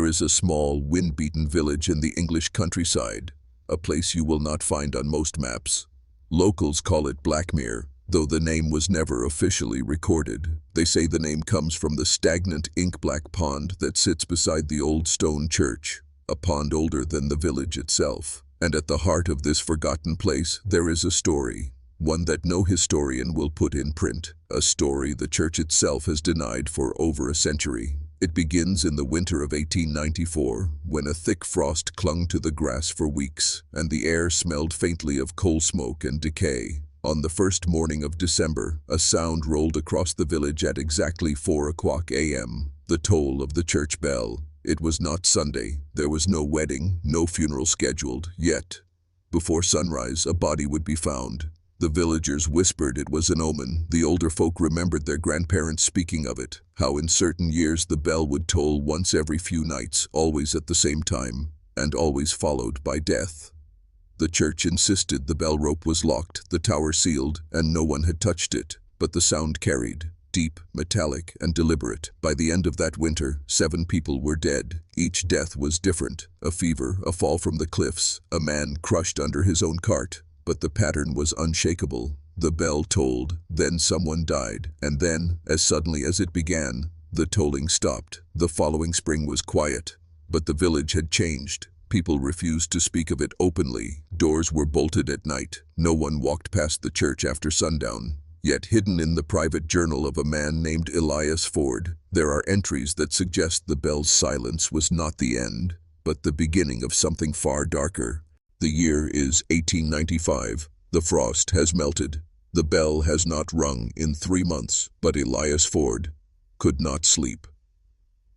is a small, wind-beaten village in the English countryside, a place you will not find on most maps. Locals call it Blackmere, though the name was never officially recorded. They say the name comes from the stagnant ink-black pond that sits beside the old stone church, a pond older than the village itself. And at the heart of this forgotten place there is a story, one that no historian will put in print, a story the church itself has denied for over a century. It begins in the winter of 1894, when a thick frost clung to the grass for weeks, and the air smelled faintly of coal smoke and decay. On the first morning of December, a sound rolled across the village at exactly 4 o'clock a.m., the toll of the church bell. It was not Sunday, there was no wedding, no funeral scheduled, yet. Before sunrise, a body would be found. The villagers whispered it was an omen. The older folk remembered their grandparents speaking of it, how in certain years the bell would toll once every few nights, always at the same time, and always followed by death. The church insisted the bell rope was locked, the tower sealed, and no one had touched it, but the sound carried, deep, metallic, and deliberate. By the end of that winter, 7 people were dead. Each death was different, a fever, a fall from the cliffs, a man crushed under his own cart. But the pattern was unshakable. The bell tolled, then someone died, and then, as suddenly as it began, the tolling stopped. The following spring was quiet, but the village had changed. People refused to speak of it openly. Doors were bolted at night. No one walked past the church after sundown. Yet hidden in the private journal of a man named Elias Ford, there are entries that suggest the bell's silence was not the end, but the beginning of something far darker. The year is 1895. The frost has melted. The bell has not rung in 3 months, but Elias Ford could not sleep.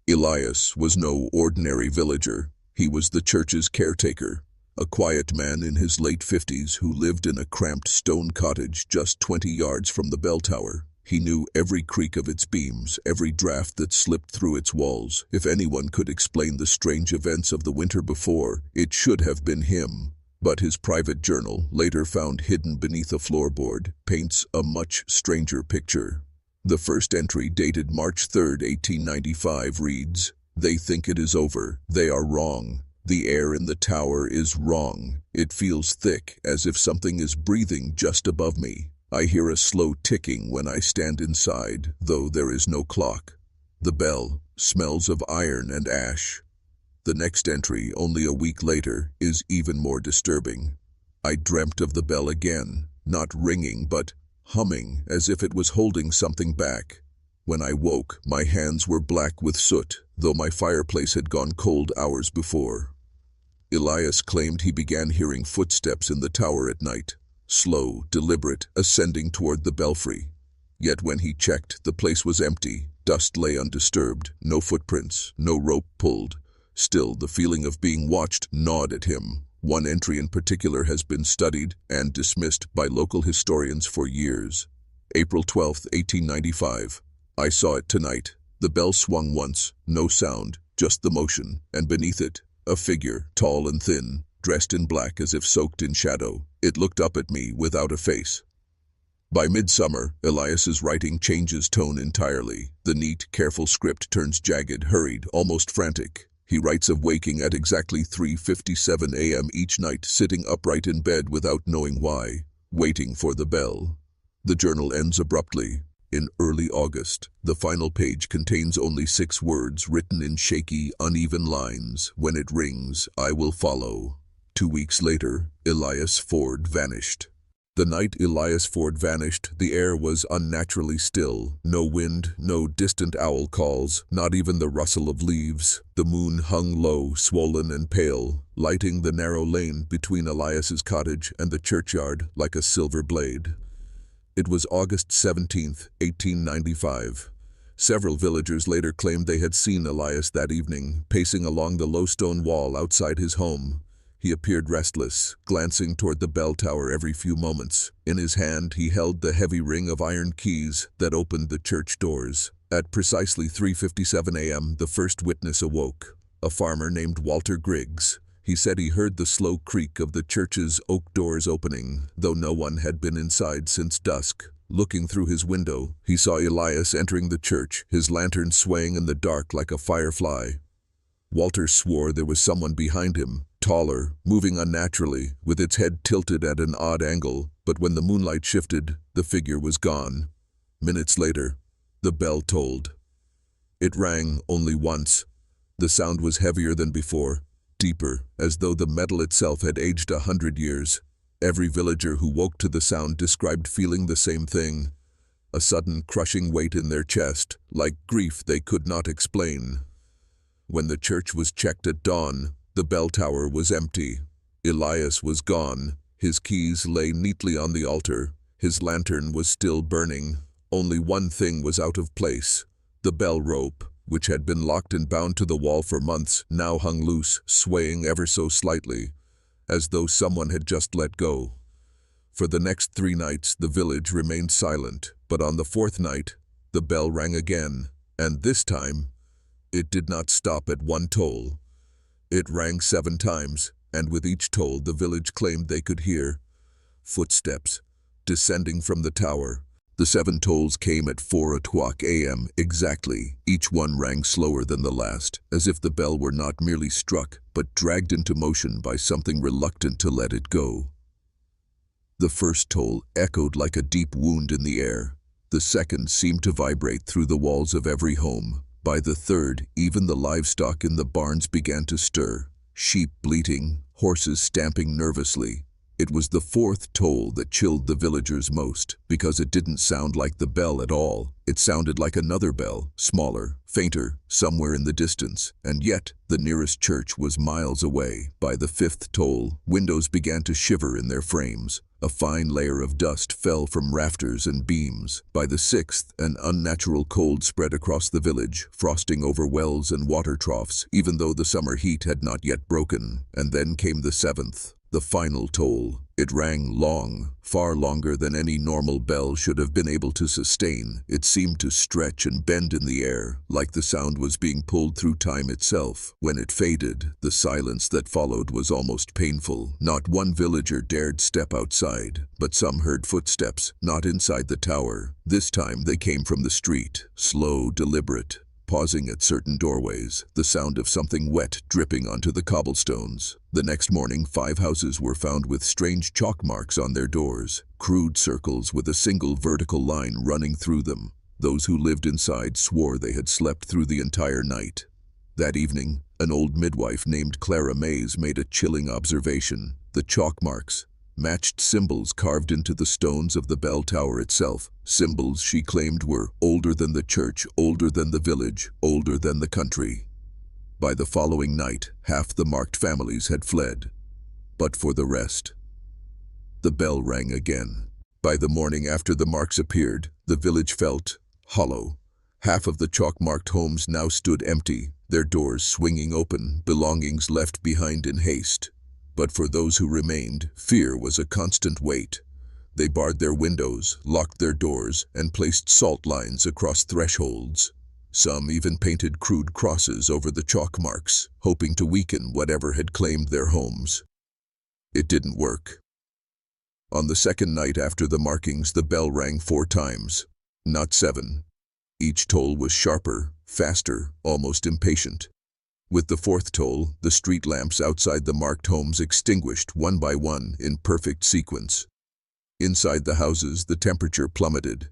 Elias was no ordinary villager. He was the church's caretaker, a quiet man in his late 50s who lived in a cramped stone cottage just 20 yards from the bell tower. He knew every creak of its beams, every draft that slipped through its walls. If anyone could explain the strange events of the winter before, it should have been him. But his private journal, later found hidden beneath a floorboard, paints a much stranger picture. The first entry, dated March 3, 1895, reads, "They think it is over. They are wrong. The air in the tower is wrong. It feels thick, as if something is breathing just above me. I hear a slow ticking when I stand inside, though there is no clock. The bell smells of iron and ash." The next entry, only a week later, is even more disturbing. "I dreamt of the bell again, not ringing but humming, as if it was holding something back. When I woke, my hands were black with soot, though my fireplace had gone cold hours before." Elias claimed he began hearing footsteps in the tower at night, slow, deliberate, ascending toward the belfry. Yet when he checked, the place was empty. Dust lay undisturbed, no footprints, no rope pulled. Still, the feeling of being watched gnawed at him. One entry in particular has been studied and dismissed by local historians for years. April 12, 1895. "I saw it tonight. The bell swung once, no sound, just the motion, and beneath it, a figure, tall and thin, dressed in black as if soaked in shadow. It looked up at me without a face." By midsummer, Elias's writing changes tone entirely. The neat, careful script turns jagged, hurried, almost frantic. He writes of waking at exactly 3:57 a.m. each night, sitting upright in bed without knowing why, waiting for the bell. The journal ends abruptly. In early August, the final page contains only 6 words written in shaky, uneven lines. "When it rings, I will follow." 2 weeks later, Elias Ford vanished. The night Elias Ford vanished, the air was unnaturally still. No wind, no distant owl calls, not even the rustle of leaves. The moon hung low, swollen and pale, lighting the narrow lane between Elias's cottage and the churchyard like a silver blade. It was August 17, 1895. Several villagers later claimed they had seen Elias that evening, pacing along the low stone wall outside his home. He appeared restless, glancing toward the bell tower every few moments. In his hand, he held the heavy ring of iron keys that opened the church doors. At precisely 3:57 a.m., the first witness awoke, a farmer named Walter Griggs. He said he heard the slow creak of the church's oak doors opening, though no one had been inside since dusk. Looking through his window, he saw Elias entering the church, his lantern swaying in the dark like a firefly. Walter swore there was someone behind him, taller, moving unnaturally, with its head tilted at an odd angle, but when the moonlight shifted, the figure was gone. Minutes later, the bell tolled. It rang only once. The sound was heavier than before, deeper, as though the metal itself had aged 100 years. Every villager who woke to the sound described feeling the same thing, a sudden crushing weight in their chest, like grief they could not explain. When the church was checked at dawn, the bell tower was empty. Elias was gone. His keys lay neatly on the altar. His lantern was still burning. Only one thing was out of place. The bell rope, which had been locked and bound to the wall for months, now hung loose, swaying ever so slightly, as though someone had just let go. For the next 3 nights, the village remained silent, but on the 4th night, the bell rang again, and this time, it did not stop at one toll. It rang 7 times, and with each toll the village claimed they could hear footsteps descending from the tower. The 7 tolls came at 4:00 a.m. exactly. Each one rang slower than the last, as if the bell were not merely struck, but dragged into motion by something reluctant to let it go. The first toll echoed like a deep wound in the air. The second seemed to vibrate through the walls of every home. By the third, even the livestock in the barns began to stir, sheep bleating, horses stamping nervously. It was the 4th toll that chilled the villagers most, because it didn't sound like the bell at all. It sounded like another bell, smaller, fainter, somewhere in the distance, and yet the nearest church was miles away. By the 5th toll, windows began to shiver in their frames. A fine layer of dust fell from rafters and beams. By the 6th, an unnatural cold spread across the village, frosting over wells and water troughs, even though the summer heat had not yet broken. And then came the 7th. The final toll. It rang long, far longer than any normal bell should have been able to sustain. It seemed to stretch and bend in the air, like the sound was being pulled through time itself. When it faded, the silence that followed was almost painful. Not one villager dared step outside, but some heard footsteps, not inside the tower. This time they came from the street, slow, deliberate, pausing at certain doorways, the sound of something wet dripping onto the cobblestones. The next morning, 5 houses were found with strange chalk marks on their doors, crude circles with a single vertical line running through them. Those who lived inside swore they had slept through the entire night. That evening, an old midwife named Clara Mays made a chilling observation. The chalk marks matched symbols carved into the stones of the bell tower itself. Symbols she claimed were older than the church, older than the village, older than the country. By the following night, half the marked families had fled. But for the rest, the bell rang again. By the morning after the marks appeared, the village felt hollow. Half of the chalk-marked homes now stood empty, their doors swinging open, belongings left behind in haste. But for those who remained, fear was a constant weight. They barred their windows, locked their doors, and placed salt lines across thresholds. Some even painted crude crosses over the chalk marks, hoping to weaken whatever had claimed their homes. It didn't work. On the 2nd night after the markings, the bell rang 4 times, not 7. Each toll was sharper, faster, almost impatient. With the 4th toll, the street lamps outside the marked homes extinguished one by one in perfect sequence. Inside the houses, the temperature plummeted.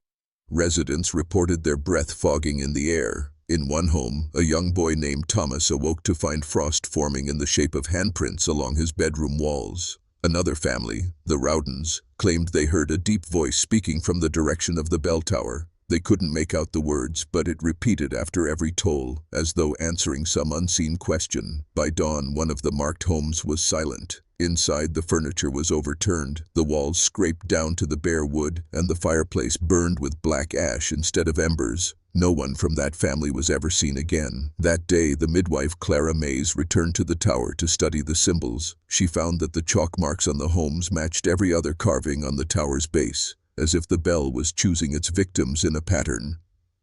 Residents reported their breath fogging in the air. In one home, a young boy named Thomas awoke to find frost forming in the shape of handprints along his bedroom walls. Another family, the Rowdens, claimed they heard a deep voice speaking from the direction of the bell tower. They couldn't make out the words, but it repeated after every toll, as though answering some unseen question. By dawn, one of the marked homes was silent. Inside, the furniture was overturned, the walls scraped down to the bare wood, and the fireplace burned with black ash instead of embers. No one from that family was ever seen again. That day, the midwife Clara Mays returned to the tower to study the symbols. She found that the chalk marks on the homes matched every other carving on the tower's base, as if the bell was choosing its victims in a pattern.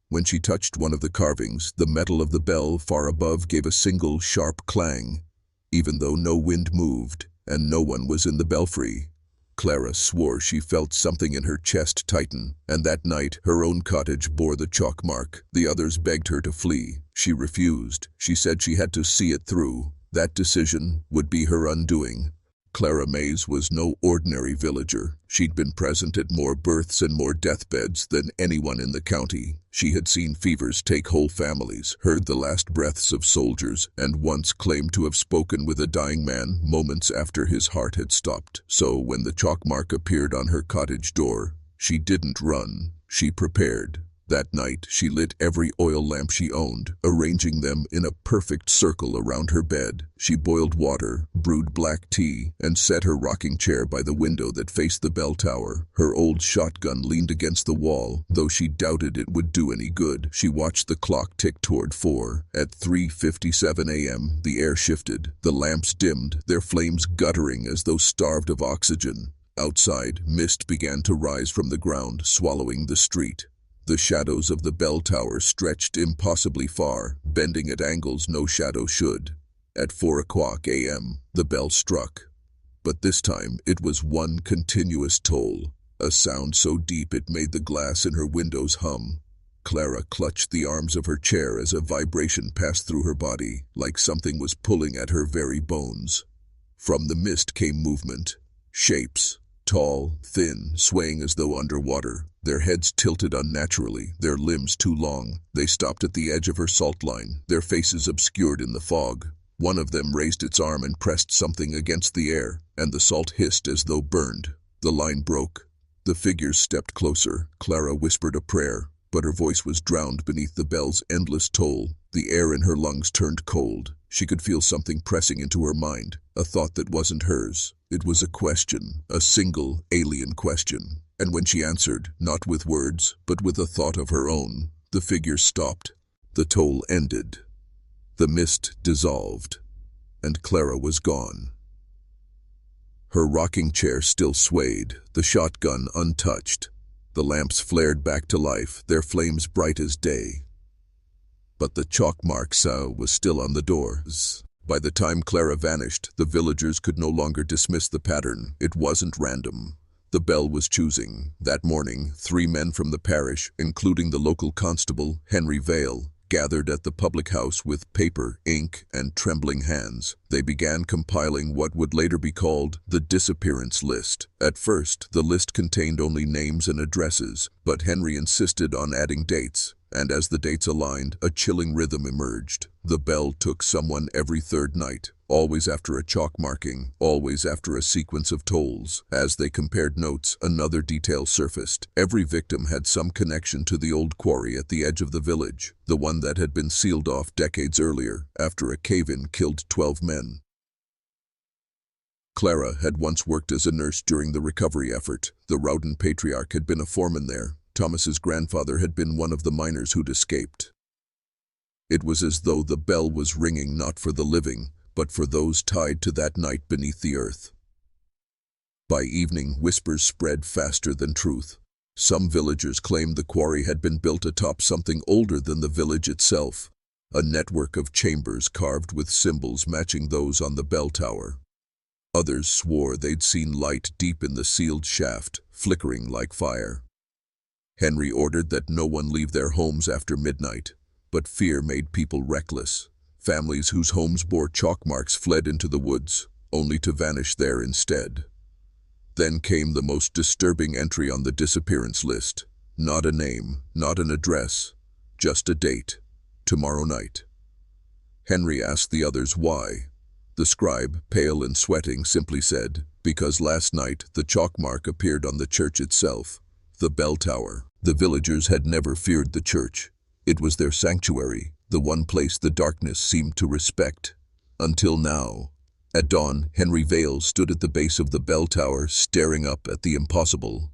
When she touched one of the carvings, the metal of the bell far above gave a single sharp clang, even though no wind moved and no one was in the belfry. Clara swore she felt something in her chest tighten, and that night her own cottage bore the chalk mark. The others begged her to flee. She refused. She said she had to see it through. That decision would be her undoing. Clara Mays was no ordinary villager. She'd been present at more births and more deathbeds than anyone in the county. She had seen fevers take whole families, heard the last breaths of soldiers, and once claimed to have spoken with a dying man moments after his heart had stopped. So when the chalk mark appeared on her cottage door, she didn't run. She prepared. That night, she lit every oil lamp she owned, arranging them in a perfect circle around her bed. She boiled water, brewed black tea, and set her rocking chair by the window that faced the bell tower. Her old shotgun leaned against the wall, though she doubted it would do any good. She watched the clock tick toward 4. At 3:57 a.m., the air shifted. The lamps dimmed, their flames guttering as though starved of oxygen. Outside, mist began to rise from the ground, swallowing the street. The shadows of the bell tower stretched impossibly far, bending at angles no shadow should. At 4 o'clock a.m., the bell struck. But this time it was one continuous toll, a sound so deep it made the glass in her windows hum. Clara clutched the arms of her chair as a vibration passed through her body, like something was pulling at her very bones. From the mist came movement, shapes. Tall, thin, swaying as though underwater, their heads tilted unnaturally, their limbs too long. They stopped at the edge of her salt line, their faces obscured in the fog. One of them raised its arm and pressed something against the air, and the salt hissed as though burned. The line broke. The figures stepped closer. Clara whispered a prayer, but her voice was drowned beneath the bell's endless toll. The air in her lungs turned cold. She could feel something pressing into her mind, a thought that wasn't hers. It was a question, a single, alien question. And when she answered, not with words, but with a thought of her own, the figure stopped. The toll ended. The mist dissolved, and Clara was gone. Her rocking chair still swayed, the shotgun untouched. The lamps flared back to life, their flames bright as day. But the chalk mark was still on the doors. By the time Clara vanished, the villagers could no longer dismiss the pattern. It wasn't random. The bell was choosing. That morning, 3 men from the parish, including the local constable, Henry Vale, gathered at the public house with paper, ink, and trembling hands. They began compiling what would later be called the disappearance list. At first, the list contained only names and addresses, but Henry insisted on adding dates. And as the dates aligned, a chilling rhythm emerged. The bell took someone every 3rd night, always after a chalk marking, always after a sequence of tolls. As they compared notes, another detail surfaced. Every victim had some connection to the old quarry at the edge of the village, the one that had been sealed off decades earlier, after a cave-in killed 12 men. Clara had once worked as a nurse during the recovery effort. The Rowden patriarch had been a foreman there. Thomas's grandfather had been one of the miners who'd escaped. It was as though the bell was ringing not for the living, but for those tied to that night beneath the earth. By evening, whispers spread faster than truth. Some villagers claimed the quarry had been built atop something older than the village itself, a network of chambers carved with symbols matching those on the bell tower. Others swore they'd seen light deep in the sealed shaft, flickering like fire. Henry ordered that no one leave their homes after midnight, but fear made people reckless. Families whose homes bore chalk marks fled into the woods, only to vanish there instead. Then came the most disturbing entry on the disappearance list. Not a name, not an address, just a date. Tomorrow night. Henry asked the others why. The scribe, pale and sweating, simply said, "Because last night the chalk mark appeared on the church itself, the bell tower." The villagers had never feared the church. It was their sanctuary, the one place the darkness seemed to respect. Until now. At dawn, Henry Vale stood at the base of the bell tower, staring up at the impossible.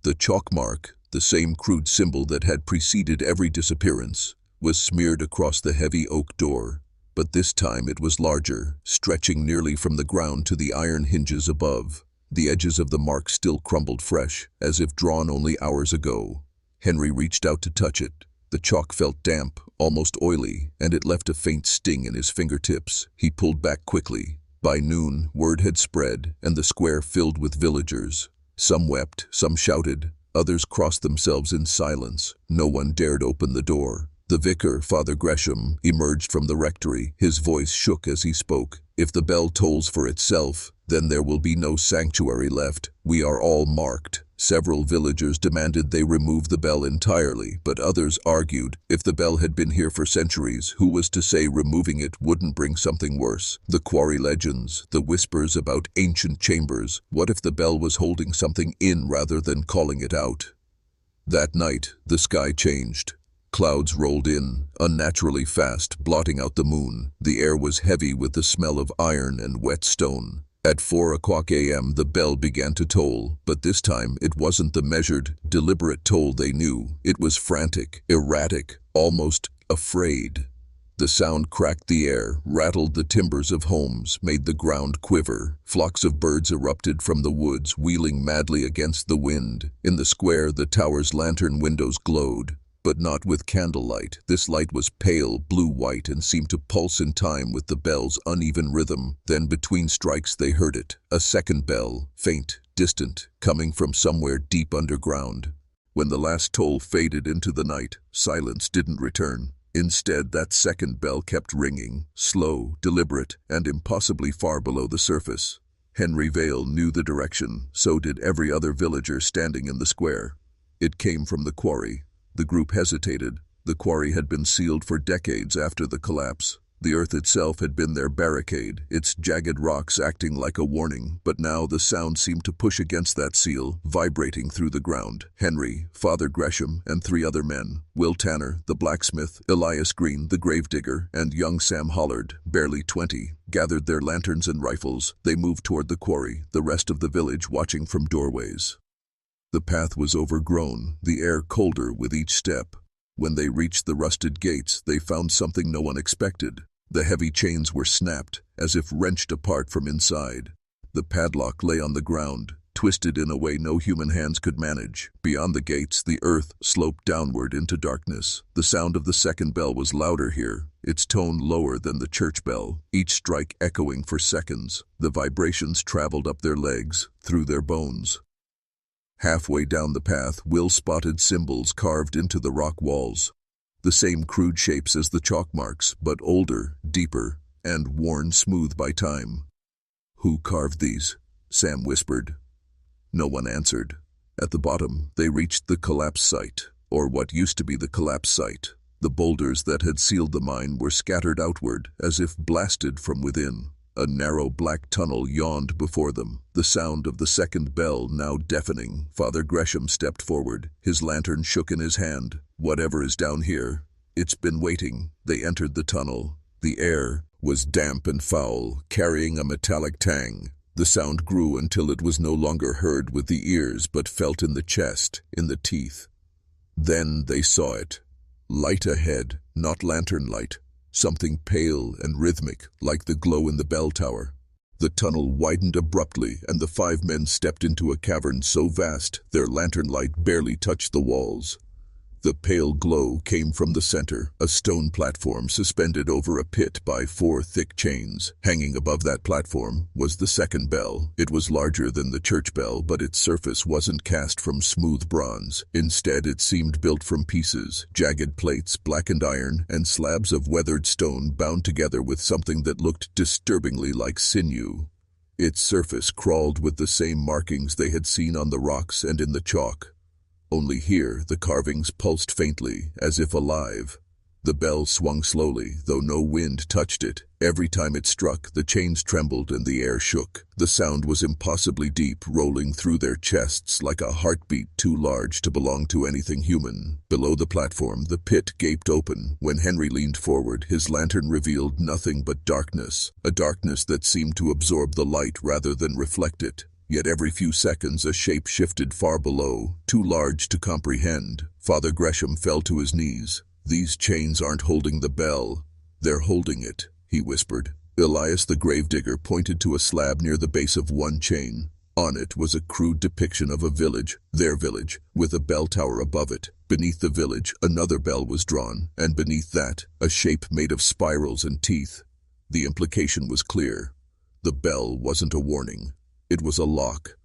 The chalk mark, the same crude symbol that had preceded every disappearance, was smeared across the heavy oak door, but this time it was larger, stretching nearly from the ground to the iron hinges above. The edges of the mark still crumbled fresh, as if drawn only hours ago. Henry reached out to touch it. The chalk felt damp, almost oily, and it left a faint sting in his fingertips. He pulled back quickly. By noon, word had spread, and the square filled with villagers. Some wept, some shouted, others crossed themselves in silence. No one dared open the door. The vicar, Father Gresham, emerged from the rectory. His voice shook as he spoke. "If the bell tolls for itself, then there will be no sanctuary left. We are all marked." Several villagers demanded they remove the bell entirely, but others argued if the bell had been here for centuries, who was to say removing it wouldn't bring something worse? The quarry legends, the whispers about ancient chambers. What if the bell was holding something in rather than calling it out? That night, the sky changed. Clouds rolled in, unnaturally fast, blotting out the moon. The air was heavy with the smell of iron and wet stone. At 4 a.m. the bell began to toll, but this time it wasn't the measured, deliberate toll they knew. It was frantic, erratic, almost afraid. The sound cracked the air, rattled the timbers of homes, made the ground quiver. Flocks of birds erupted from the woods, wheeling madly against the wind. In the square, the tower's lantern windows glowed, but not with candlelight. This light was pale, blue-white, and seemed to pulse in time with the bell's uneven rhythm. Then between strikes they heard it, a second bell, faint, distant, coming from somewhere deep underground. When the last toll faded into the night, silence didn't return. Instead, that second bell kept ringing, slow, deliberate, and impossibly far below the surface. Henry Vale knew the direction, so did every other villager standing in the square. It came from the quarry. The group hesitated. The quarry had been sealed for decades after the collapse. The earth itself had been their barricade, its jagged rocks acting like a warning, but now the sound seemed to push against that seal, vibrating through the ground. Henry, Father Gresham, and 3 other men, Will Tanner, the blacksmith, Elias Green, the gravedigger, and young Sam Hollard, barely 20, gathered their lanterns and rifles. They moved toward the quarry, the rest of the village watching from doorways. The path was overgrown, the air colder with each step. When they reached the rusted gates, they found something no one expected. The heavy chains were snapped, as if wrenched apart from inside. The padlock lay on the ground, twisted in a way no human hands could manage. Beyond the gates, the earth sloped downward into darkness. The sound of the second bell was louder here, its tone lower than the church bell, each strike echoing for seconds. The vibrations traveled up their legs, through their bones. Halfway down the path, Will spotted symbols carved into the rock walls. The same crude shapes as the chalk marks, but older, deeper, and worn smooth by time. "Who carved these?" Sam whispered. No one answered. At the bottom, they reached the collapse site, or what used to be the collapse site. The boulders that had sealed the mine were scattered outward, as if blasted from within. A narrow black tunnel yawned before them, the sound of the second bell now deafening. Father Gresham stepped forward, his lantern shook in his hand. "Whatever is down here, it's been waiting." They entered the tunnel. The air was damp and foul, carrying a metallic tang. The sound grew until it was no longer heard with the ears but felt in the chest, in the teeth. Then they saw it. Light ahead, not lantern light. Something pale and rhythmic, like the glow in the bell tower. The tunnel widened abruptly, and the 5 men stepped into a cavern so vast their lantern light barely touched the walls. The pale glow came from the center, a stone platform suspended over a pit by 4 thick chains. Hanging above that platform was the second bell. It was larger than the church bell, but its surface wasn't cast from smooth bronze. Instead, it seemed built from pieces, jagged plates, blackened iron, and slabs of weathered stone bound together with something that looked disturbingly like sinew. Its surface crawled with the same markings they had seen on the rocks and in the chalk. Only here, the carvings pulsed faintly, as if alive. The bell swung slowly, though no wind touched it. Every time it struck, the chains trembled and the air shook. The sound was impossibly deep, rolling through their chests like a heartbeat too large to belong to anything human. Below the platform, the pit gaped open. When Henry leaned forward, his lantern revealed nothing but darkness, a darkness that seemed to absorb the light rather than reflect it. Yet every few seconds a shape shifted far below, too large to comprehend. Father Gresham fell to his knees. "These chains aren't holding the bell. They're holding it," he whispered. Elias the gravedigger pointed to a slab near the base of one chain. On it was a crude depiction of a village, their village, with a bell tower above it. Beneath the village, another bell was drawn, and beneath that, a shape made of spirals and teeth. The implication was clear. The bell wasn't a warning. It was a lock.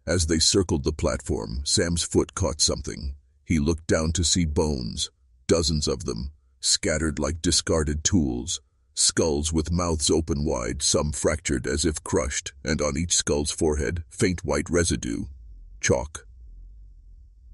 As they circled the platform, Sam's foot caught something. He looked down to see bones, dozens of them, scattered like discarded tools. Skulls with mouths open wide, some fractured as if crushed, and on each skull's forehead, faint white residue. Chalk.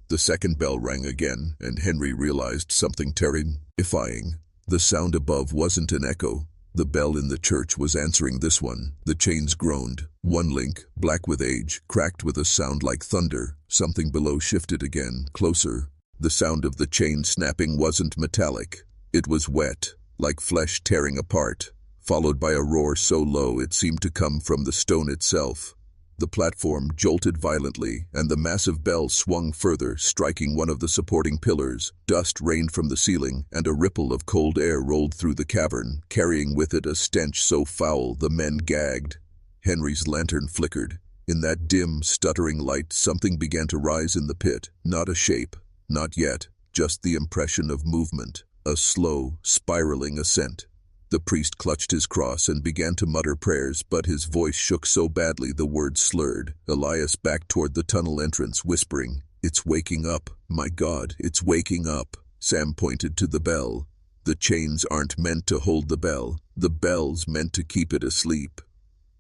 The second bell rang again, and Henry realized something terrifying. The sound above wasn't an echo. The bell in the church was answering this one. The chains groaned. One link, black with age, cracked with a sound like thunder. Something below shifted again, closer. The sound of the chain snapping wasn't metallic. It was wet, like flesh tearing apart, followed by a roar so low it seemed to come from the stone itself. The platform jolted violently, and the massive bell swung further, striking one of the supporting pillars. Dust rained from the ceiling, and a ripple of cold air rolled through the cavern, carrying with it a stench so foul the men gagged. Henry's lantern flickered. In that dim, stuttering light, something began to rise in the pit. Not a shape, not yet, just the impression of movement. A slow, spiraling ascent. The priest clutched his cross and began to mutter prayers, but his voice shook so badly the words slurred. Elias backed toward the tunnel entrance, whispering, "It's waking up. My God, it's waking up." Sam pointed to the bell. The chains aren't meant to hold the bell. The bell's meant to keep it asleep.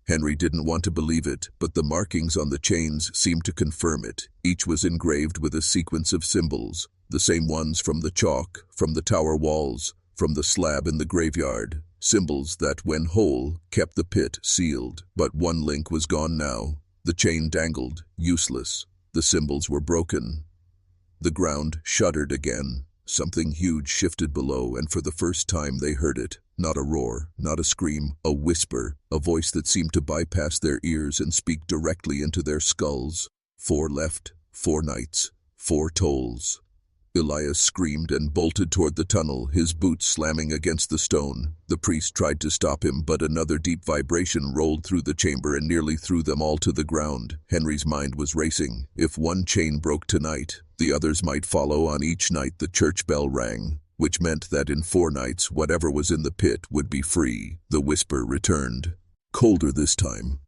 Henry didn't want to believe it, but the markings on the chains seemed to confirm it. Each was engraved with a sequence of symbols, the same ones from the chalk, from the tower walls, from the slab in the graveyard. Symbols that, when whole, kept the pit sealed. But one link was gone now. The chain dangled, useless. The symbols were broken. The ground shuddered again. Something huge shifted below, and for the first time they heard it. Not a roar, not a scream, a whisper, a voice that seemed to bypass their ears and speak directly into their skulls. 4 left, 4 nights, 4 tolls. Elias screamed and bolted toward the tunnel, his boots slamming against the stone. The priest tried to stop him, but another deep vibration rolled through the chamber and nearly threw them all to the ground. Henry's mind was racing. If one chain broke tonight, the others might follow. On each night the church bell rang, which meant that in 4 nights whatever was in the pit would be free. The whisper returned. Colder this time.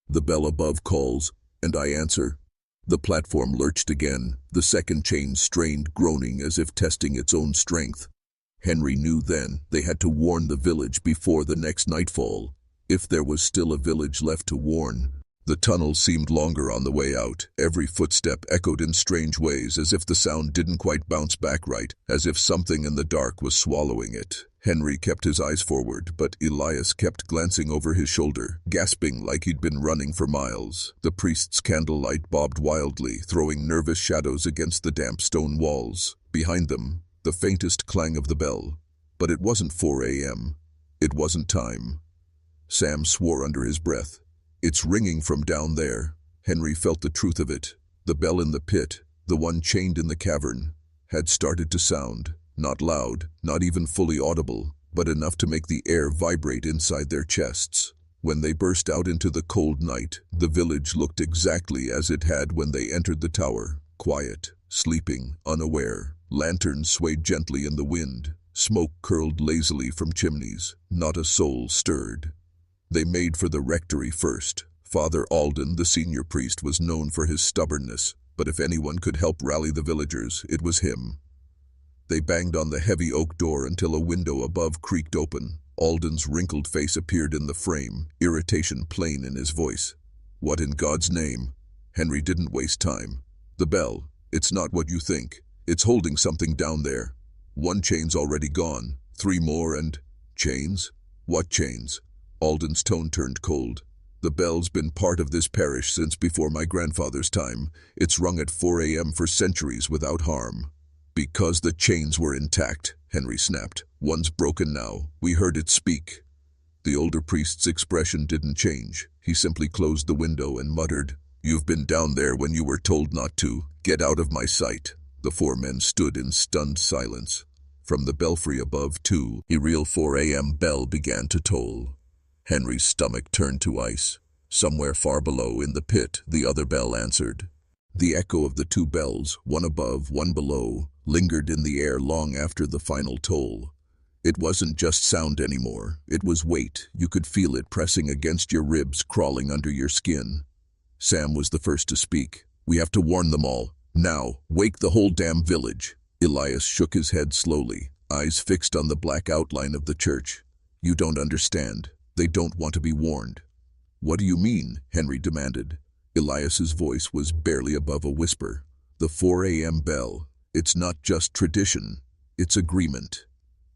The bell above calls, and I answer. The platform lurched again, the second chain strained, groaning as if testing its own strength. Henry knew then they had to warn the village before the next nightfall, if there was still a village left to warn. The tunnel seemed longer on the way out. Every footstep echoed in strange ways, as if the sound didn't quite bounce back right, as if something in the dark was swallowing it. Henry kept his eyes forward, but Elias kept glancing over his shoulder, gasping like he'd been running for miles. The priest's candlelight bobbed wildly, throwing nervous shadows against the damp stone walls. Behind them, the faintest clang of the bell. But it wasn't 4 a.m. It wasn't time. Sam swore under his breath. It's ringing from down there. Henry felt the truth of it. The bell in the pit, the one chained in the cavern, had started to sound. Not loud, not even fully audible, but enough to make the air vibrate inside their chests. When they burst out into the cold night, the village looked exactly as it had when they entered the tower. Quiet, sleeping, unaware. Lanterns swayed gently in the wind. Smoke curled lazily from chimneys. Not a soul stirred. They made for the rectory first. Father Alden, the senior priest, was known for his stubbornness, but if anyone could help rally the villagers, it was him. They banged on the heavy oak door until a window above creaked open. Alden's wrinkled face appeared in the frame, irritation plain in his voice. What in God's name? Henry didn't waste time. The bell. It's not what you think. It's holding something down there. 1 chain's already gone. 3 more and... Chains? What chains? Alden's tone turned cold. The bell's been part of this parish since before my grandfather's time. It's rung at 4 a.m. for centuries without harm. Because the chains were intact, Henry snapped. One's broken now. We heard it speak. The older priest's expression didn't change. He simply closed the window and muttered, "You've been down there when you were told not to. Get out of my sight." The 4 men stood in stunned silence. From the belfry above, too, a real 4 a.m. bell began to toll. Henry's stomach turned to ice. Somewhere far below, in the pit, the other bell answered. The echo of the 2 bells, one above, one below, lingered in the air long after the final toll. It wasn't just sound anymore. It was weight. You could feel it pressing against your ribs, crawling under your skin. Sam was the first to speak. "We have to warn them all. Now, wake the whole damn village." Elias shook his head slowly, eyes fixed on the black outline of the church. "You don't understand. They don't want to be warned." "What do you mean?" Henry demanded. Elias's voice was barely above a whisper. "The 4 a.m. bell. It's not just tradition. It's agreement."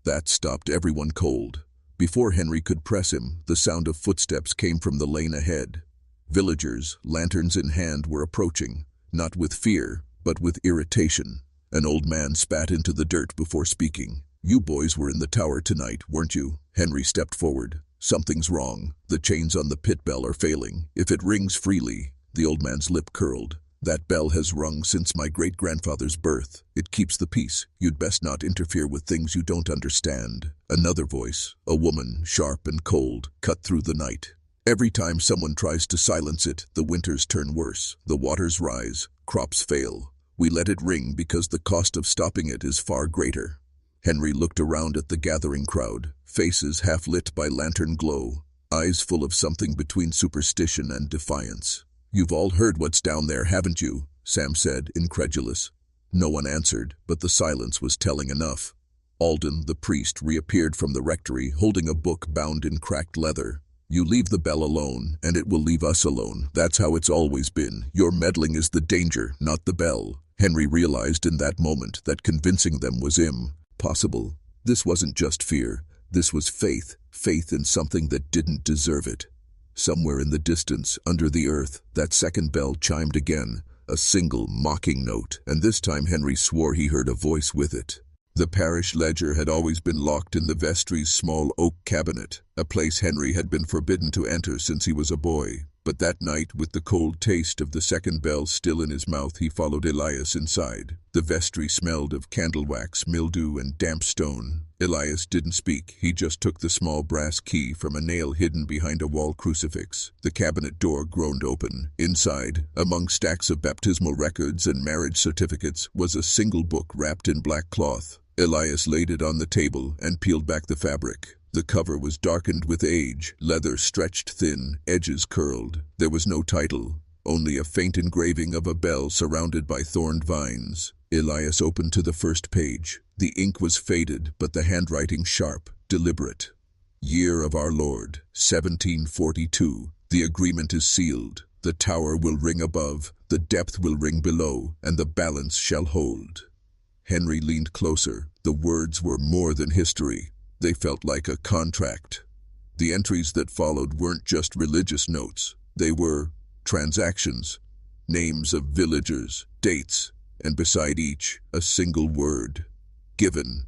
That stopped everyone cold. Before Henry could press him, the sound of footsteps came from the lane ahead. Villagers, lanterns in hand, were approaching, not with fear, but with irritation. An old man spat into the dirt before speaking. "You boys were in the tower tonight, weren't you?" Henry stepped forward. "Something's wrong. The chains on the pit bell are failing. If it rings freely..." The old man's lip curled. "That bell has rung since my great-grandfather's birth. It keeps the peace. You'd best not interfere with things you don't understand." Another voice, a woman, sharp and cold, cut through the night. "Every time someone tries to silence it, the winters turn worse. The waters rise, crops fail. We let it ring because the cost of stopping it is far greater." Henry looked around at the gathering crowd, faces half lit by lantern glow, eyes full of something between superstition and defiance. "You've all heard what's down there, haven't you?" Sam said, incredulous. No one answered, but the silence was telling enough. Alden, the priest, reappeared from the rectory, holding a book bound in cracked leather. "You leave the bell alone, and it will leave us alone. That's how it's always been. Your meddling is the danger, not the bell." Henry realized in that moment that convincing them was impossible. This wasn't just fear. This was faith. Faith in something that didn't deserve it. Somewhere in the distance, under the earth, that second bell chimed again, a single mocking note, and this time Henry swore he heard a voice with it. The parish ledger had always been locked in the vestry's small oak cabinet, a place Henry had been forbidden to enter since he was a boy. But that night, with the cold taste of the second bell still in his mouth, he followed Elias inside. The vestry smelled of candle wax, mildew, and damp stone. Elias didn't speak. He just took the small brass key from a nail hidden behind a wall crucifix. The cabinet door groaned open. Inside, among stacks of baptismal records and marriage certificates, was a single book wrapped in black cloth. Elias laid it on the table and peeled back the fabric. The cover was darkened with age, leather stretched thin, edges curled. There was no title, only a faint engraving of a bell surrounded by thorned vines. Elias opened to the first page. The ink was faded, but the handwriting sharp, deliberate. "Year of our Lord, 1742. The agreement is sealed. The tower will ring above, the depth will ring below, and the balance shall hold." Henry leaned closer. The words were more than history. They felt like a contract. The entries that followed weren't just religious notes. They were transactions, names of villagers, dates, and beside each, a single word: given.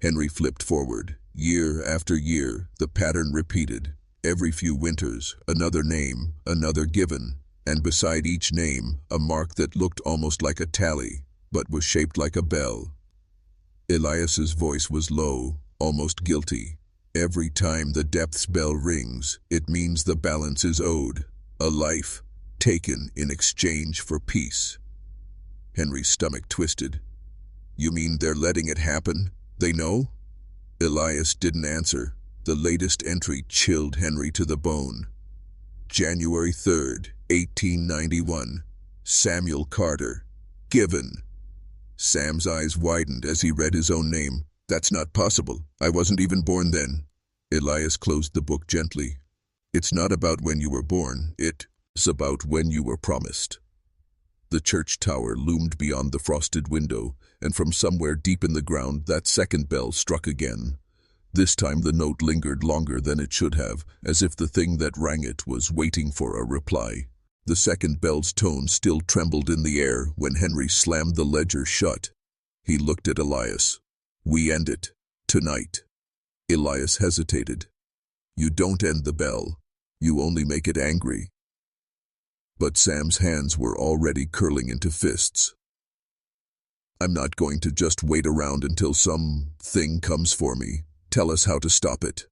Henry flipped forward. Year after year, the pattern repeated. Every few winters, another name, another given, and beside each name, a mark that looked almost like a tally, but was shaped like a bell. Elias's voice was low, almost guilty. "Every time the depth's bell rings, it means the balance is owed. A life taken in exchange for peace." Henry's stomach twisted. "You mean they're letting it happen? They know?" Elias didn't answer. The latest entry chilled Henry to the bone. January 3rd, 1891. Samuel Carter. Given. Sam's eyes widened as he read his own name. "That's not possible. I wasn't even born then." Elias closed the book gently. "It's not about when you were born. It's about when you were promised." The church tower loomed beyond the frosted window, and from somewhere deep in the ground that second bell struck again. This time the note lingered longer than it should have, as if the thing that rang it was waiting for a reply. The second bell's tone still trembled in the air when Henry slammed the ledger shut. He looked at Elias. "We end it. Tonight." Elias hesitated. "You don't end the bell. You only make it angry." But Sam's hands were already curling into fists. "I'm not going to just wait around until some thing comes for me. Tell us how to stop it."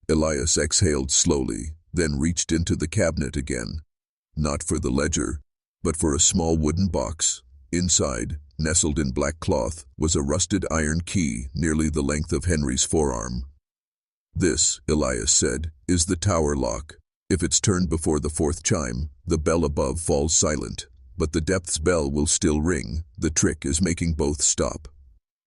Elias exhaled slowly, then reached into the cabinet again. Not for the ledger, but for a small wooden box. Inside, Nestled in black cloth was a rusted iron key nearly the length of Henry's forearm. "This," Elias said, "is the tower lock. If it's turned before the fourth chime, the bell above falls silent, but the depth's bell will still ring. The trick is making both stop."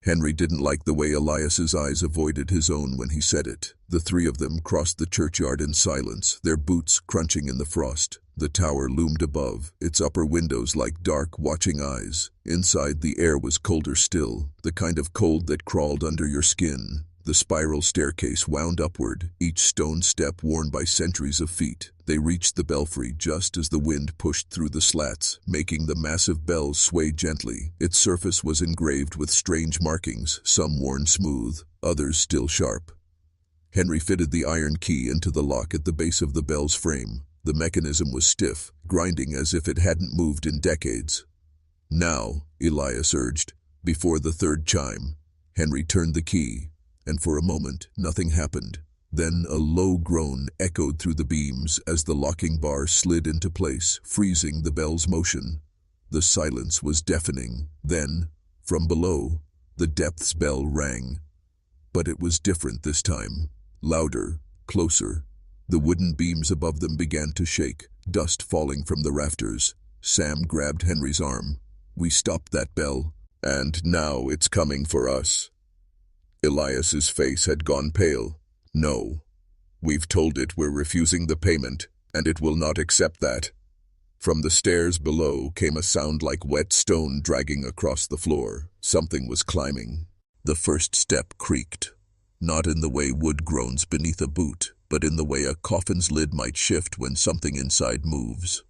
Henry didn't like the way Elias's eyes avoided his own when he said it. The three of them crossed the churchyard in silence, their boots crunching in the frost. The tower loomed above, its upper windows like dark, watching eyes. Inside, the air was colder still, the kind of cold that crawled under your skin. The spiral staircase wound upward, each stone step worn by centuries of feet. They reached the belfry just as the wind pushed through the slats, making the massive bell sway gently. Its surface was engraved with strange markings, some worn smooth, others still sharp. Henry fitted the iron key into the lock at the base of the bell's frame. The mechanism was stiff, grinding as if it hadn't moved in decades. "Now," Elias urged, "before the third chime." Henry turned the key, and for a moment nothing happened. Then a low groan echoed through the beams as the locking bar slid into place, freezing the bell's motion. The silence was deafening. Then, from below, the depth's bell rang. But it was different this time. Louder, closer. The wooden beams above them began to shake, dust falling from the rafters. Sam grabbed Henry's arm. "We stopped that bell, and now it's coming for us." Elias's face had gone pale. "No. We've told it we're refusing the payment, and it will not accept that." From the stairs below came a sound like wet stone dragging across the floor. Something was climbing. The first step creaked, not in the way wood groans beneath a boot, but in the way a coffin's lid might shift when something inside moves.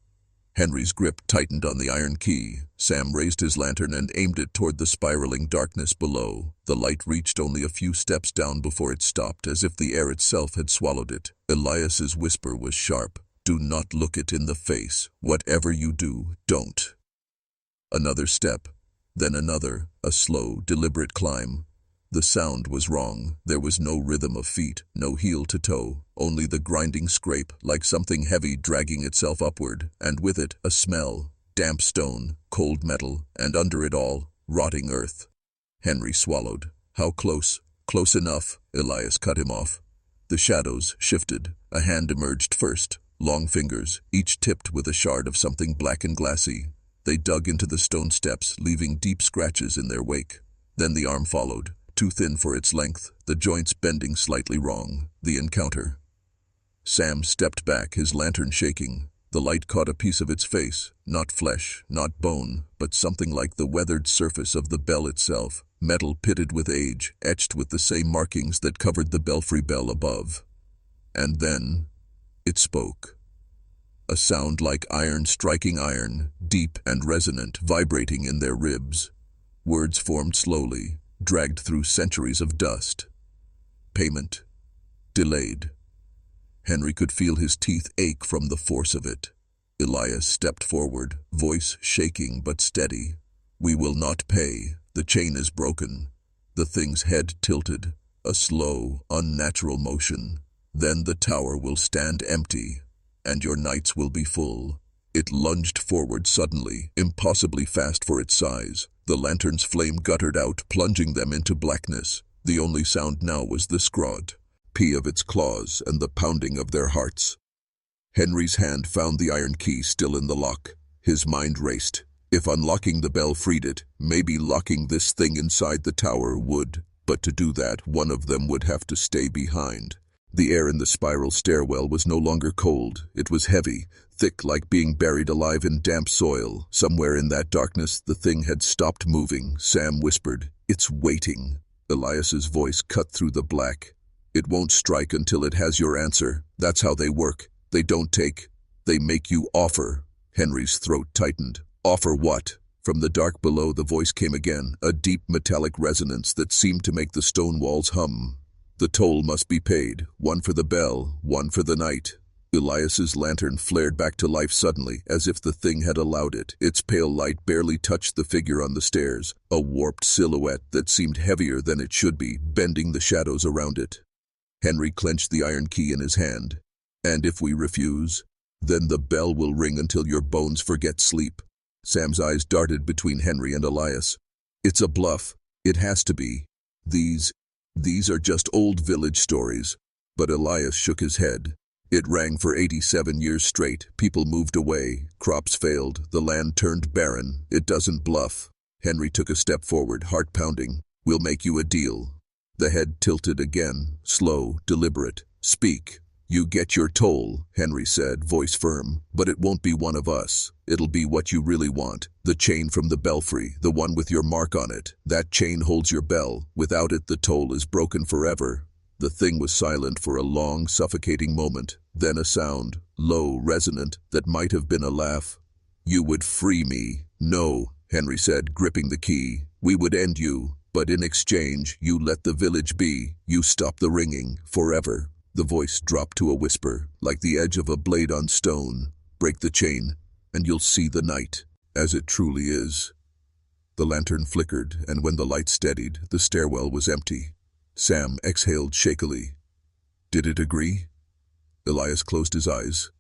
Henry's grip tightened on the iron key. Sam raised his lantern and aimed it toward the spiraling darkness below. The light reached only a few steps down before it stopped, as if the air itself had swallowed it. Elias's whisper was sharp. "Do not look it in the face. Whatever you do, don't." Another step, then another, a slow, deliberate climb. The sound was wrong. There was no rhythm of feet, no heel to toe, only the grinding scrape, like something heavy dragging itself upward, and with it a smell, damp stone, cold metal, and under it all, rotting earth. Henry swallowed. "How close?" "Close enough," Elias cut him off. The shadows shifted. A hand emerged first, long fingers, each tipped with a shard of something black and glassy. They dug into the stone steps, leaving deep scratches in their wake. Then the arm followed. Too thin for its length, the joints bending slightly wrong. The encounter. Sam stepped back, his lantern shaking. The light caught a piece of its face, not flesh, not bone, but something like the weathered surface of the bell itself, metal pitted with age, etched with the same markings that covered the belfry bell above. And then, it spoke. A sound like iron striking iron, deep and resonant, vibrating in their ribs. Words formed slowly, dragged through centuries of dust. Payment. Delayed. Henry could feel his teeth ache from the force of it. Elias stepped forward, voice shaking but steady. "We will not pay. The chain is broken." The thing's head tilted, a slow, unnatural motion. "Then the tower will stand empty, and your nights will be full." It lunged forward suddenly, impossibly fast for its size. The lantern's flame guttered out, plunging them into blackness. The only sound now was the scrod, pee of its claws and the pounding of their hearts. Henry's hand found the iron key still in the lock. His mind raced. If unlocking the bell freed it, maybe locking this thing inside the tower would. But to do that, one of them would have to stay behind. The air in the spiral stairwell was no longer cold. It was heavy, thick like being buried alive in damp soil. Somewhere in that darkness, the thing had stopped moving. Sam whispered, "It's waiting." Elias's voice cut through the black. "It won't strike until it has your answer. That's how they work. They don't take. They make you offer." Henry's throat tightened. "Offer what?" From the dark below, the voice came again, a deep metallic resonance that seemed to make the stone walls hum. "The toll must be paid, one for the bell, one for the night." Elias's lantern flared back to life suddenly, as if the thing had allowed it. Its pale light barely touched the figure on the stairs, a warped silhouette that seemed heavier than it should be, bending the shadows around it. Henry clenched the iron key in his hand. "And if we refuse? Then the bell will ring until your bones forget sleep." Sam's eyes darted between Henry and Elias. It's a bluff. It has to be. These, these are just old village stories. But Elias shook his head. It rang for 87 years straight. People moved away. Crops failed. The land turned barren. It doesn't bluff. Henry took a step forward, heart pounding. We'll make you a deal. The head tilted again, slow, deliberate. Speak. You get your toll, Henry said, voice firm. But it won't be one of us. It'll be what you really want. The chain from the belfry, the one with your mark on it. That chain holds your bell. Without it, the toll is broken forever. The thing was silent for a long, suffocating moment. Then a sound, low, resonant, that might have been a laugh. You would free me. No, Henry said, gripping the key. We would end you. But in exchange, you let the village be. You stop the ringing, forever. The voice dropped to a whisper, like the edge of a blade on stone. Break the chain, and you'll see the night, as it truly is. The lantern flickered, and when the light steadied, the stairwell was empty. Sam exhaled shakily. Did it agree? Elias closed his eyes.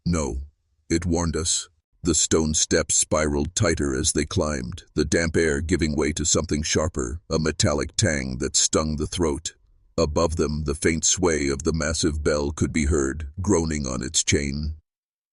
No. It warned us. The stone steps spiraled tighter as they climbed, the damp air giving way to something sharper, a metallic tang that stung the throat. Above them, the faint sway of the massive bell could be heard, groaning on its chain.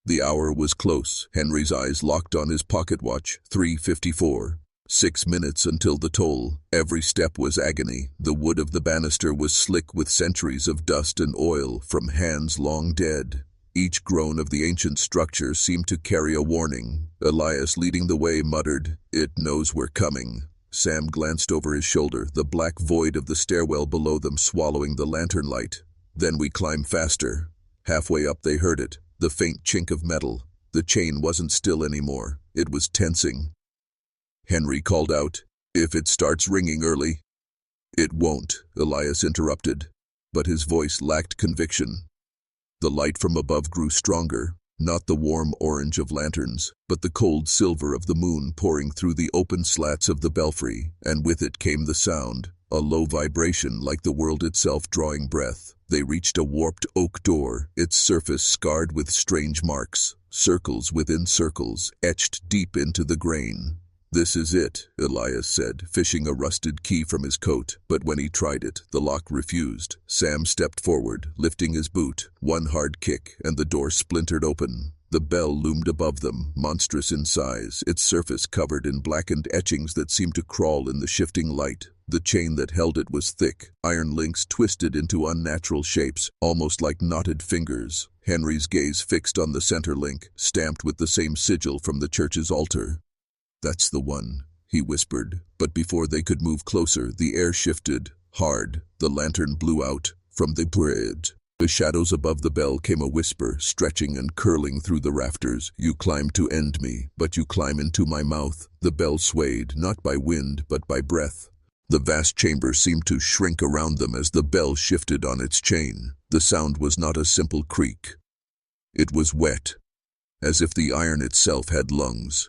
The hour was close. Henry's eyes locked on his pocket watch, 3:54. 6 minutes until the toll. Every step was agony. The wood of the banister was slick with centuries of dust and oil from hands long dead. Each groan of the ancient structure seemed to carry a warning. Elias, leading the way, muttered, "It knows we're coming." Sam glanced over his shoulder, the black void of the stairwell below them swallowing the lantern light. Then we climbed faster. Halfway up they heard it, the faint chink of metal. The chain wasn't still anymore. It was tensing. Henry called out, "If it starts ringing early." "It won't," Elias interrupted, but his voice lacked conviction. The light from above grew stronger, not the warm orange of lanterns, but the cold silver of the moon pouring through the open slats of the belfry, and with it came the sound, a low vibration like the world itself drawing breath. They reached a warped oak door, its surface scarred with strange marks, circles within circles, etched deep into the grain. "This is it," Elias said, fishing a rusted key from his coat, but when he tried it, the lock refused. Sam stepped forward, lifting his boot. One hard kick, and the door splintered open. The bell loomed above them, monstrous in size, its surface covered in blackened etchings that seemed to crawl in the shifting light. The chain that held it was thick, iron links twisted into unnatural shapes, almost like knotted fingers. Henry's gaze fixed on the center link, stamped with the same sigil from the church's altar. "That's the one," he whispered, but before they could move closer, the air shifted, hard. The lantern blew out. From the bridge, the shadows above the bell came a whisper, stretching and curling through the rafters. "You climb to end me, but you climb into my mouth." The bell swayed, not by wind, but by breath. The vast chamber seemed to shrink around them as the bell shifted on its chain. The sound was not a simple creak. It was wet, as if the iron itself had lungs.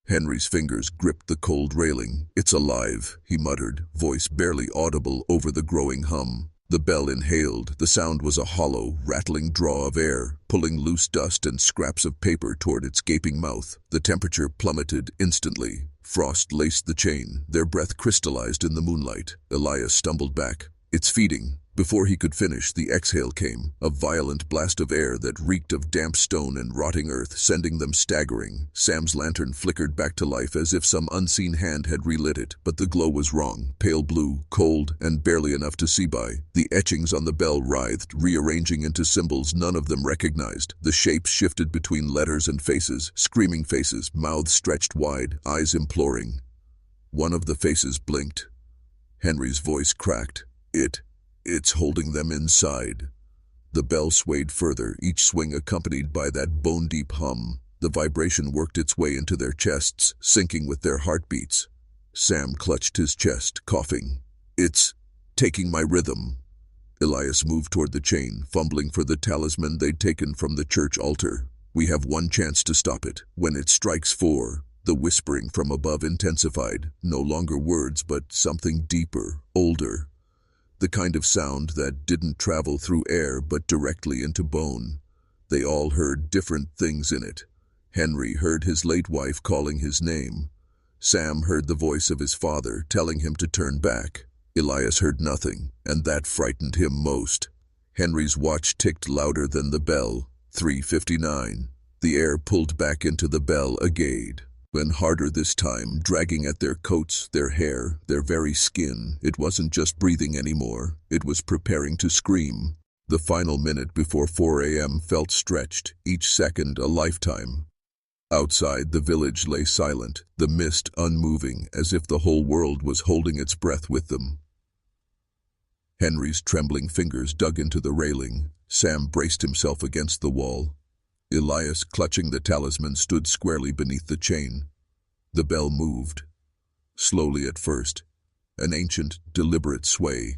Henry's fingers gripped the cold railing. "It's alive," he muttered, voice barely audible over the growing hum. The bell inhaled. The sound was a hollow, rattling draw of air, pulling loose dust and scraps of paper toward its gaping mouth. The temperature plummeted instantly. Frost laced the chain. Their breath crystallized in the moonlight. Elias stumbled back. "It's feeding." Before he could finish, the exhale came, a violent blast of air that reeked of damp stone and rotting earth, sending them staggering. Sam's lantern flickered back to life as if some unseen hand had relit it, but the glow was wrong, pale blue, cold, and barely enough to see by. The etchings on the bell writhed, rearranging into symbols none of them recognized. The shapes shifted between letters and faces, screaming faces, mouths stretched wide, eyes imploring. One of the faces blinked. Henry's voice cracked. It's holding them inside." The bell swayed further, each swing accompanied by that bone-deep hum. The vibration worked its way into their chests, syncing with their heartbeats. Sam clutched his chest, coughing. "It's taking my rhythm." Elias moved toward the chain, fumbling for the talisman they'd taken from the church altar. "We have one chance to stop it. When it strikes 4, the whispering from above intensified. No longer words, but something deeper, older. The kind of sound that didn't travel through air but directly into bone. They all heard different things in it. Henry heard his late wife calling his name. Sam heard the voice of his father telling him to turn back. Elias heard nothing, and that frightened him most. Henry's watch ticked louder than the bell. 3:59. The air pulled back into the bell agade, and harder this time, dragging at their coats, their hair, their very skin. It wasn't just breathing anymore, it was preparing to scream. The final minute before 4 a.m. felt stretched, each second a lifetime. Outside, the village lay silent, the mist unmoving, as if the whole world was holding its breath with them. Henry's trembling fingers dug into the railing. Sam braced himself against the wall. Elias, clutching the talisman, stood squarely beneath the chain. The bell moved. Slowly at first, an ancient, deliberate sway,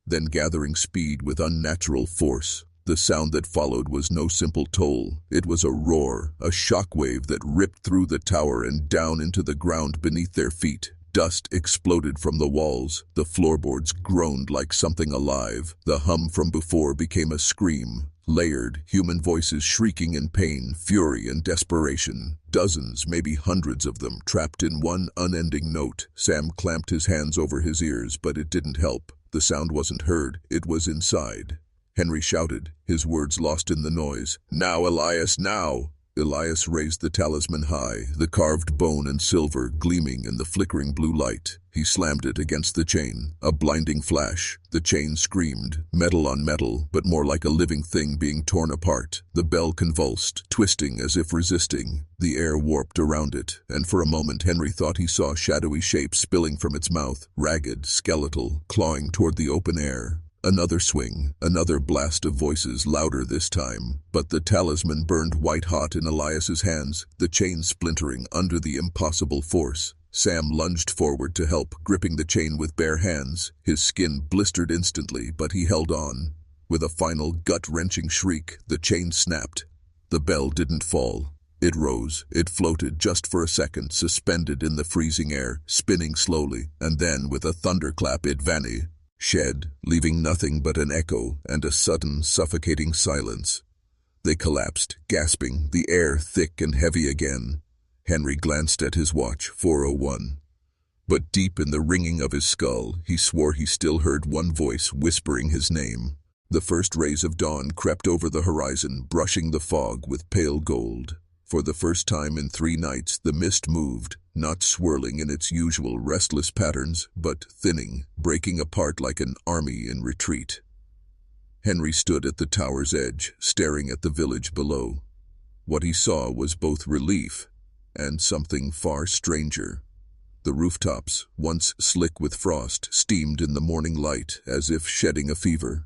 then gathering speed with unnatural force. The sound that followed was no simple toll. It was a roar, a shockwave that ripped through the tower and down into the ground beneath their feet. Dust exploded from the walls. The floorboards groaned like something alive. The hum from before became a scream. Layered, human voices shrieking in pain, fury, and desperation. Dozens, maybe hundreds of them, trapped in one unending note. Sam clamped his hands over his ears, but it didn't help. The sound wasn't heard. It was inside. Henry shouted, his words lost in the noise. "Now, Elias, now!" Elias raised the talisman high, the carved bone and silver gleaming in the flickering blue light. He slammed it against the chain. A blinding flash. The chain screamed, metal on metal, but more like a living thing being torn apart. The bell convulsed, twisting as if resisting. The air warped around it, and for a moment Henry thought he saw shadowy shapes spilling from its mouth, ragged, skeletal, clawing toward the open air. Another swing, another blast of voices, louder this time. But the talisman burned white-hot in Elias's hands, the chain splintering under the impossible force. Sam lunged forward to help, gripping the chain with bare hands. His skin blistered instantly, but he held on. With a final gut-wrenching shriek, the chain snapped. The bell didn't fall. It rose. It floated just for a second, suspended in the freezing air, spinning slowly, and then, with a thunderclap, it vanished. Leaving nothing but an echo and a sudden, suffocating silence. They collapsed, gasping, the air thick and heavy again. Henry glanced at his watch, 4:01. But deep in the ringing of his skull, he swore he still heard one voice whispering his name. The first rays of dawn crept over the horizon, brushing the fog with pale gold. For the first time in 3 nights, the mist moved, not swirling in its usual restless patterns, but thinning, breaking apart like an army in retreat. Henry stood at the tower's edge, staring at the village below. What he saw was both relief and something far stranger. The rooftops, once slick with frost, steamed in the morning light as if shedding a fever.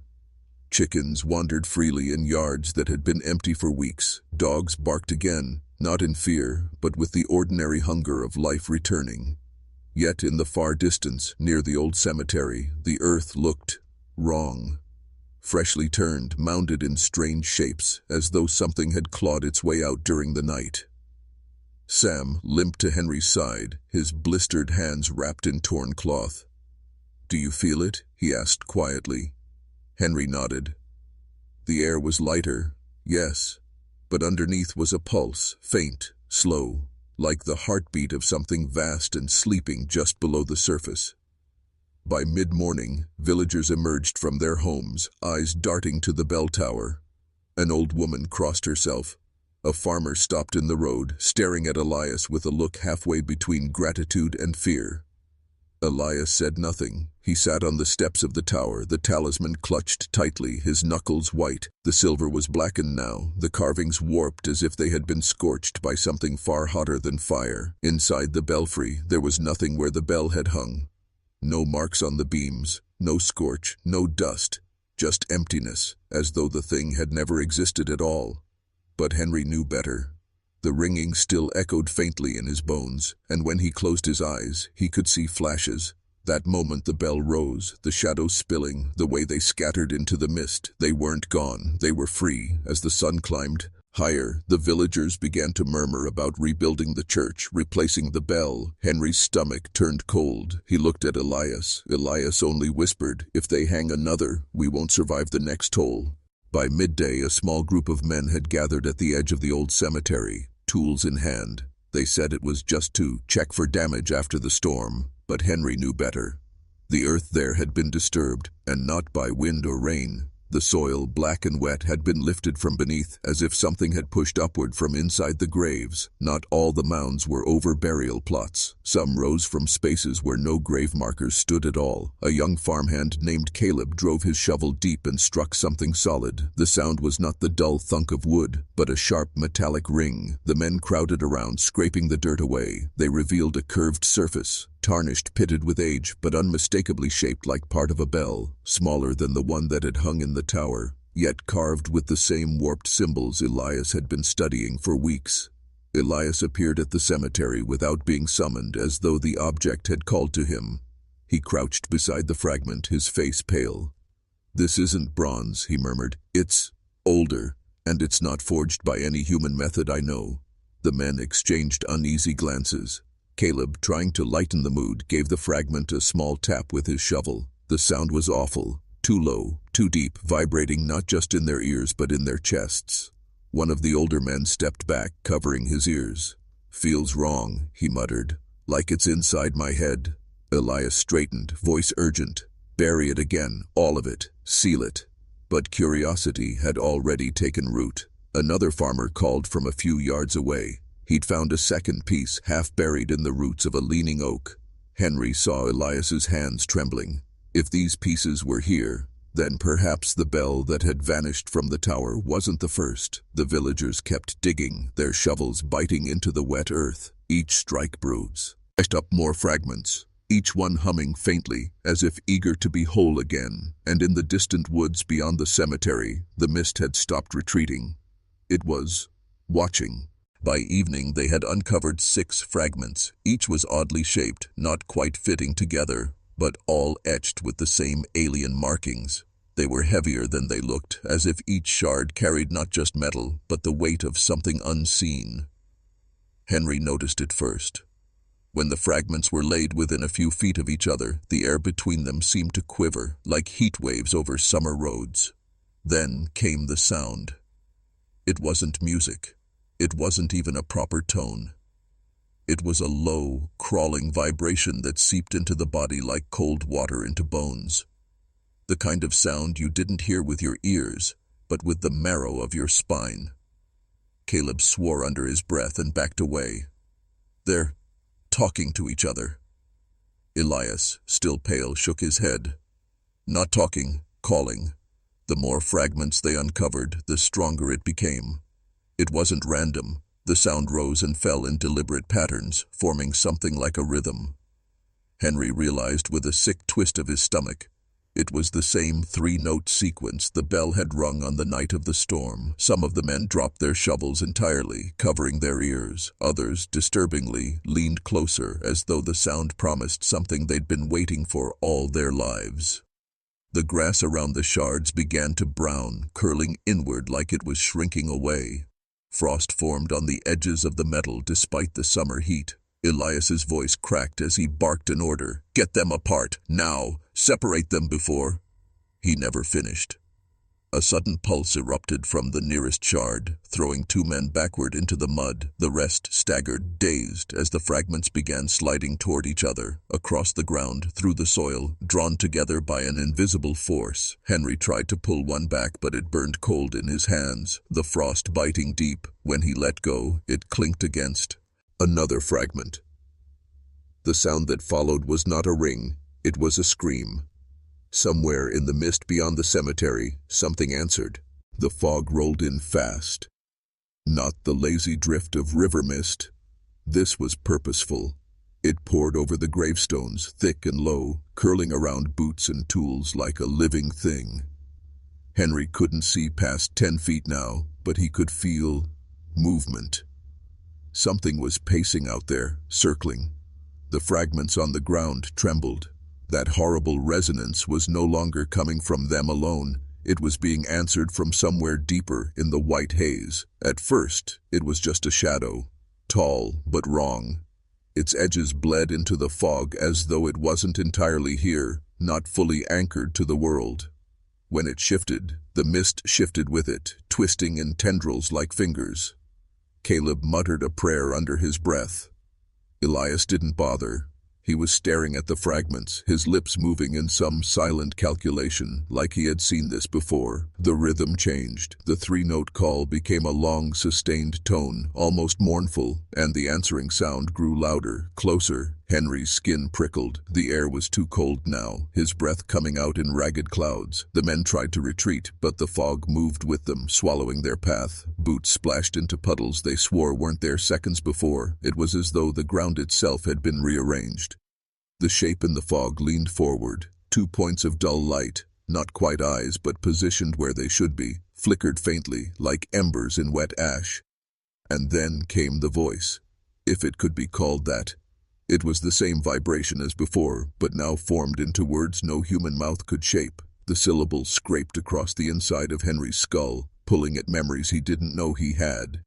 Chickens wandered freely in yards that had been empty for weeks. Dogs barked again, not in fear, but with the ordinary hunger of life returning. Yet in the far distance, near the old cemetery, the earth looked wrong. Freshly turned, mounded in strange shapes, as though something had clawed its way out during the night. Sam limped to Henry's side, his blistered hands wrapped in torn cloth. "Do you feel it?" he asked quietly. Henry nodded. The air was lighter, yes, but underneath was a pulse, faint, slow, like the heartbeat of something vast and sleeping just below the surface. By mid-morning, villagers emerged from their homes, eyes darting to the bell tower. An old woman crossed herself. A farmer stopped in the road, staring at Elias with a look halfway between gratitude and fear. Elias said nothing. He sat on the steps of the tower, the talisman clutched tightly, his knuckles white. The silver was blackened now, the carvings warped as if they had been scorched by something far hotter than fire. Inside the belfry, there was nothing where the bell had hung. No marks on the beams, no scorch, no dust, just emptiness, as though the thing had never existed at all. But Henry knew better. The ringing still echoed faintly in his bones, and when he closed his eyes, he could see flashes. That moment the bell rose, the shadows spilling, the way they scattered into the mist. They weren't gone, they were free. As the sun climbed higher, the villagers began to murmur about rebuilding the church, replacing the bell. Henry's stomach turned cold. He looked at Elias. Elias only whispered, "If they hang another, we won't survive the next toll." By midday, a small group of men had gathered at the edge of the old cemetery, tools in hand. They said it was just to check for damage after the storm, but Henry knew better. The earth there had been disturbed, and not by wind or rain. The soil, black and wet, had been lifted from beneath, as if something had pushed upward from inside the graves. Not all the mounds were over burial plots. Some rose from spaces where no grave markers stood at all. A young farmhand named Caleb drove his shovel deep and struck something solid. The sound was not the dull thunk of wood, but a sharp metallic ring. The men crowded around, scraping the dirt away. They revealed a curved surface, tarnished, pitted with age, but unmistakably shaped like part of a bell, smaller than the one that had hung in the tower, yet carved with the same warped symbols Elias had been studying for weeks. Elias appeared at the cemetery without being summoned, as though the object had called to him. He crouched beside the fragment, his face pale. "This isn't bronze," he murmured. "It's older, and it's not forged by any human method I know." The men exchanged uneasy glances. Caleb, trying to lighten the mood, gave the fragment a small tap with his shovel. The sound was awful, too low, too deep, vibrating not just in their ears but in their chests. One of the older men stepped back, covering his ears. "Feels wrong," he muttered, "like it's inside my head." Elias straightened, voice urgent. "Bury it again, all of it, seal it." But curiosity had already taken root. Another farmer called from a few yards away. He'd found a second piece, half buried in the roots of a leaning oak. Henry saw Elias's hands trembling. If these pieces were here, then perhaps the bell that had vanished from the tower wasn't the first. The villagers kept digging, their shovels biting into the wet earth. Each strike bruised up more fragments, each one humming faintly, as if eager to be whole again. And in the distant woods beyond the cemetery, the mist had stopped retreating. It was watching. By evening they had uncovered 6 fragments. Each was oddly shaped, not quite fitting together, but all etched with the same alien markings. They were heavier than they looked, as if each shard carried not just metal, but the weight of something unseen. Henry noticed it first. When the fragments were laid within a few feet of each other, the air between them seemed to quiver, like heat waves over summer roads. Then came the sound. It wasn't music. It wasn't even a proper tone. It was a low, crawling vibration that seeped into the body like cold water into bones. The kind of sound you didn't hear with your ears, but with the marrow of your spine. Caleb swore under his breath and backed away. "They're talking to each other." Elias, still pale, shook his head. "Not talking, calling." The more fragments they uncovered, the stronger it became. It wasn't random. The sound rose and fell in deliberate patterns, forming something like a rhythm. Henry realized with a sick twist of his stomach. It was the same 3-note sequence the bell had rung on the night of the storm. Some of the men dropped their shovels entirely, covering their ears. Others, disturbingly, leaned closer, as though the sound promised something they'd been waiting for all their lives. The grass around the shards began to brown, curling inward like it was shrinking away. Frost formed on the edges of the metal despite the summer heat. Elias's voice cracked as he barked an order. "Get them apart, now! Separate them before—" He never finished. A sudden pulse erupted from the nearest shard, throwing 2 men backward into the mud. The rest staggered, dazed, as the fragments began sliding toward each other, across the ground, through the soil, drawn together by an invisible force. Henry tried to pull one back, but it burned cold in his hands, the frost biting deep. When he let go, it clinked against another fragment. The sound that followed was not a ring, it was a scream. Somewhere in the mist beyond the cemetery, something answered. The fog rolled in fast. Not the lazy drift of river mist. This was purposeful. It poured over the gravestones, thick and low, curling around boots and tools like a living thing. Henry couldn't see past 10 feet now, but he could feel movement. Something was pacing out there, circling. The fragments on the ground trembled. That horrible resonance was no longer coming from them alone. It was being answered from somewhere deeper in the white haze. At first, it was just a shadow, tall but wrong. Its edges bled into the fog as though it wasn't entirely here, not fully anchored to the world. When it shifted, the mist shifted with it, twisting in tendrils like fingers. Caleb muttered a prayer under his breath. Elias didn't bother. He was staring at the fragments, his lips moving in some silent calculation, like he had seen this before. The rhythm changed. The three-note call became a long, sustained tone, almost mournful, and the answering sound grew louder, closer. Henry's skin prickled. The air was too cold now, his breath coming out in ragged clouds. The men tried to retreat, but the fog moved with them, swallowing their path. Boots splashed into puddles they swore weren't there seconds before. It was as though the ground itself had been rearranged. The shape in the fog leaned forward. 2 points of dull light, not quite eyes but positioned where they should be, flickered faintly, like embers in wet ash. And then came the voice, if it could be called that. It was the same vibration as before, but now formed into words no human mouth could shape. The syllables scraped across the inside of Henry's skull, pulling at memories he didn't know he had.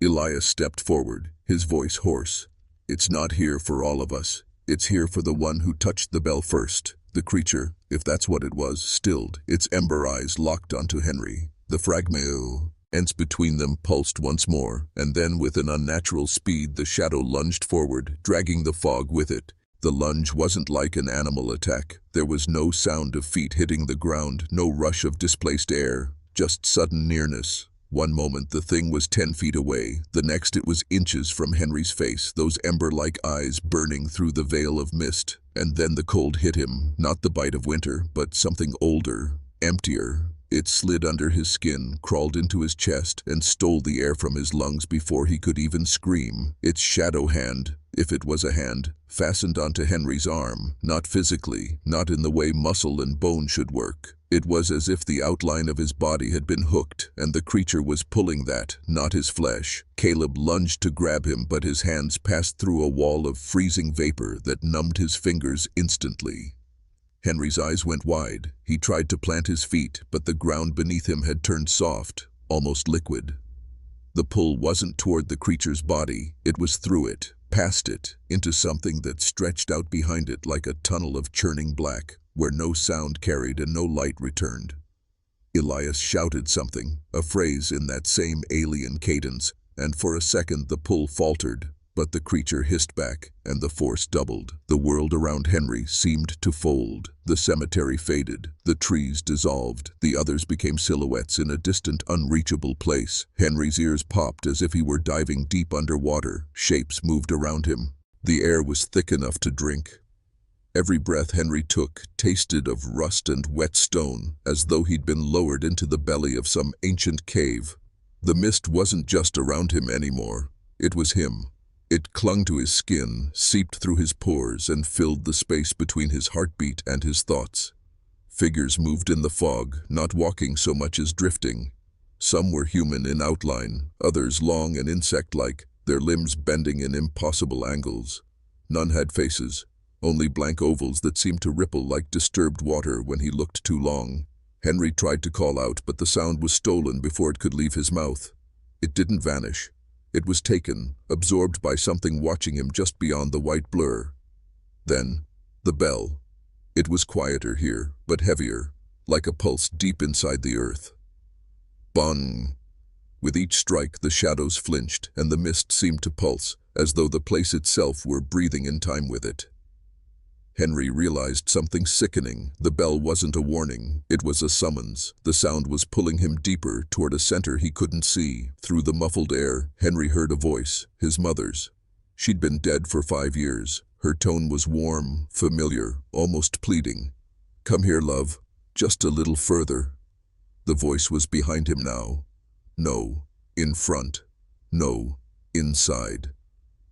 Elias stepped forward, his voice hoarse. It's not here for all of us. It's here for the one who touched the bell first. The creature, if that's what it was, stilled, its ember eyes locked onto Henry. The fragments between them pulsed once more, and then with an unnatural speed the shadow lunged forward, dragging the fog with it. The lunge wasn't like an animal attack. There was no sound of feet hitting the ground, no rush of displaced air, just sudden nearness. One moment the thing was 10 feet away, the next it was inches from Henry's face, those ember-like eyes burning through the veil of mist. And then the cold hit him, not the bite of winter, but something older, emptier. It slid under his skin, crawled into his chest, and stole the air from his lungs before he could even scream. Its shadow hand, if it was a hand, fastened onto Henry's arm, not physically, not in the way muscle and bone should work. It was as if the outline of his body had been hooked, and the creature was pulling that, not his flesh. Caleb lunged to grab him, but his hands passed through a wall of freezing vapor that numbed his fingers instantly. Henry's eyes went wide. He tried to plant his feet, but the ground beneath him had turned soft, almost liquid. The pull wasn't toward the creature's body, it was through it, past it, into something that stretched out behind it like a tunnel of churning black, where no sound carried and no light returned. Elias shouted something, a phrase in that same alien cadence, and for a second the pull faltered, but the creature hissed back, and the force doubled. The world around Henry seemed to fold. The cemetery faded, the trees dissolved, the others became silhouettes in a distant, unreachable place. Henry's ears popped as if he were diving deep underwater. Shapes moved around him. The air was thick enough to drink. Every breath Henry took tasted of rust and wet stone, as though he'd been lowered into the belly of some ancient cave. The mist wasn't just around him anymore. It was him. It clung to his skin, seeped through his pores, and filled the space between his heartbeat and his thoughts. Figures moved in the fog, not walking so much as drifting. Some were human in outline, others long and insect-like, their limbs bending in impossible angles. None had faces, only blank ovals that seemed to ripple like disturbed water when he looked too long. Henry tried to call out, but the sound was stolen before it could leave his mouth. It didn't vanish. It was taken, absorbed by something watching him just beyond the white blur. Then, the bell. It was quieter here, but heavier, like a pulse deep inside the earth. Bong! With each strike, the shadows flinched, and the mist seemed to pulse, as though the place itself were breathing in time with it. Henry realized something sickening. The bell wasn't a warning, it was a summons. The sound was pulling him deeper toward a center he couldn't see. Through the muffled air, Henry heard a voice, his mother's. She'd been dead for 5 years. Her tone was warm, familiar, almost pleading. "Come here, love. Just a little further." The voice was behind him now. No, in front. No, inside.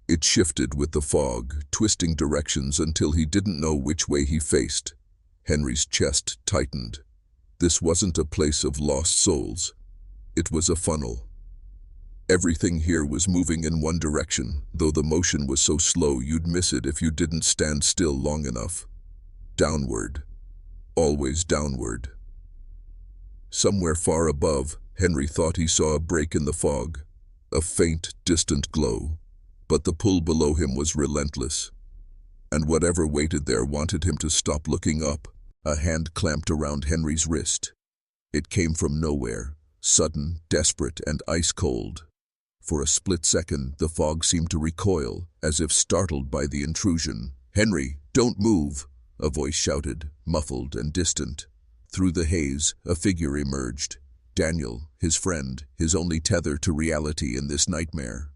It shifted with the fog, twisting directions until he didn't know which way he faced. Henry's chest tightened. This wasn't a place of lost souls. It was a funnel. Everything here was moving in one direction, though the motion was so slow you'd miss it if you didn't stand still long enough. Downward. Always downward. Somewhere far above, Henry thought he saw a break in the fog. A faint, distant glow. But the pull below him was relentless. And whatever waited there wanted him to stop looking up. A hand clamped around Henry's wrist. It came from nowhere, sudden, desperate, and ice-cold. For a split second, the fog seemed to recoil, as if startled by the intrusion. "Henry, don't move!" a voice shouted, muffled and distant. Through the haze, a figure emerged. Daniel, his friend, his only tether to reality in this nightmare.